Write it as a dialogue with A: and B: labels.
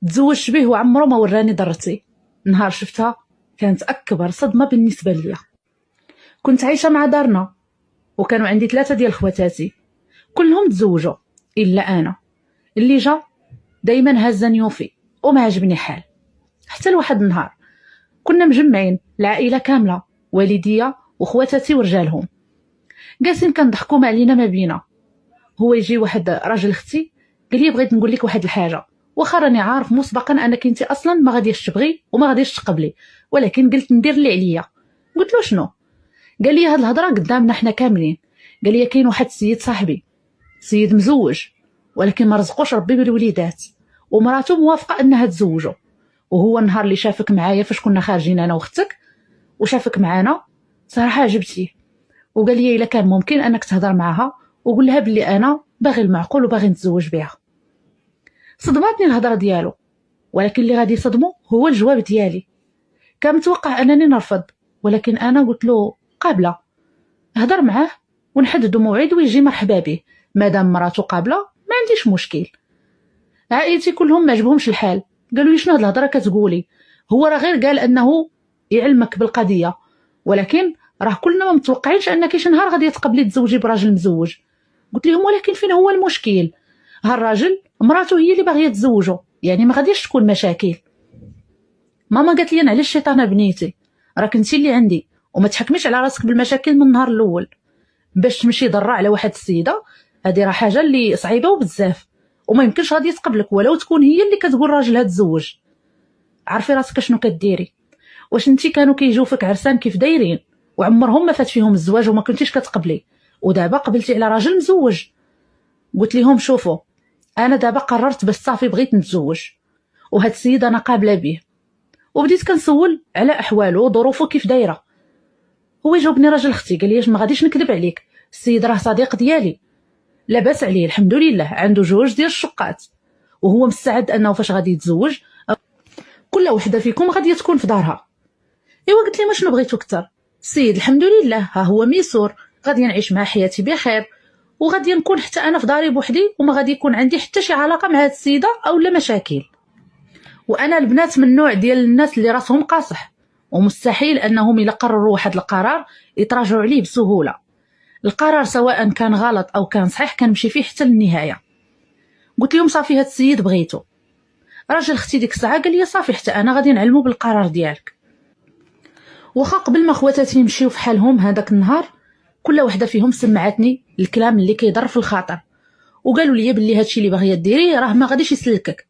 A: تزوجت به وعمره ما وراني ضرتي. نهار شفتها كانت اكبر صدمه بالنسبه ليا. كنت عايشه مع دارنا وكانوا عندي 3 ديال خواتاتي، كلهم تزوجوا الا انا اللي جا دايما هازا نيوفي وما عجبني حال. حتى لواحد النهار كنا مجمعين العائله كامله، والديا وخواتاتي ورجالهم، جالسين كنضحكوا ما علينا ما بينا. هو يجي واحد راجل اختي قال لي بغيت نقول لك واحد الحاجه، واخا راني عارف مسبقا انك انت اصلا ما غاديش تبغي وما غاديش تقبلي، ولكن قلت ندير اللي عليا. قلت له شنو؟ قال لي هاد الهضره قدامنا حنا كاملين. قال لي كاين واحد السيد صاحبي، سيد مزوج ولكن ما رزقوش ربي بالوليدات، ومراته موافقه انها تزوجه، وهو النهار اللي شافك معايا فاش كنا خارجين انا واختك وشافك معانا صراحه عجبتيه، وقال لي الا كان ممكن انك تهضر معها وقول لها بلي انا باغي المعقول وباغي نتزوج بها. صدماتني الهضره ديالو، ولكن اللي غادي يصدمو هو الجواب ديالي. كان متوقع انني نرفض، ولكن انا قلت له قابله، هضر معاه ونحددوا موعد ويجي مرحبا به، مادام مراته قابله ما عنديش مشكل. عائلتي كلهم ما عجبهمش الحال، قالوا لي شنو هاد الهضره كتقولي؟ هو راه غير قال انه يعلمك بالقضيه، ولكن راه كلنا ما متوقعينش انك شي نهار غادي تقبلي تزوجي براجل مزوج. قلت لهم ولكن فين هو المشكل؟ ها الراجل مراته هي اللي باغيه تزوجه، يعني ما غاديش تكون مشاكل. ماما قالت لي انا علاش الشيطانه بنيتي، راك انت اللي عندي وما تحكميش على راسك بالمشاكل من النهار الاول. باش تمشي ضرة على واحد السيده هذه راه حاجه اللي صعيبه وبزاف، وما يمكنش غادي تقبلك ولو تكون هي اللي كتقول راجلها تزوج. عرفي راسك شنو كديري؟ واش انت كانوا كيجيو فيك عرسان كيف دايرين وعمرهم ما فات فيهم الزواج وما كنتيش كتقبلي، ودابا قبلتي على راجل مزوج؟ قلت لهم شوفوا انا دابا قررت بس صافي بغيت نتزوج، وهاد السيد انا قابله به، وبديت كنسول على احواله وظروفه كيف دايره. هو جاوبني راجل اختي قال لي ما غاديش نكذب عليك، السيد راه صديق ديالي لاباس عليه الحمد لله، عنده 2 ديال الشقات، وهو مستعد انه فاش غادي يتزوج كل وحده فيكم غادي تكون في دارها. ايوا قلت لي ما شنو بغيتو اكثر؟ السيد الحمد لله ها هو ميسور، غادي نعيش مع حياتي بخير، وغادي نكون حتى انا في داري بوحدي وما غادي يكون عندي حتى شي علاقه مع هاد السيده او لا مشاكل. وانا البنات من النوع ديال الناس اللي راسهم قاصح، ومستحيل انهم الا قرروا واحد القرار يتراجعوا عليه بسهوله. القرار سواء كان غلط او كان صحيح كنمشي فيه حتى للنهايه. قلت لهم صافي هاد السيد بغيتو. راجل اختي ديك الساعه قال لي صافي حتى انا غادي نعلمو بالقرار ديالك. واخا قبل ما خواتاتي يمشيو في حالهم هذاك النهار كل وحده فيهم سمعتني الكلام اللي كيضر في الخاطر، وقالوا لي باللي هادشي اللي باغيه ديريه راه ما غاديش يسلكك،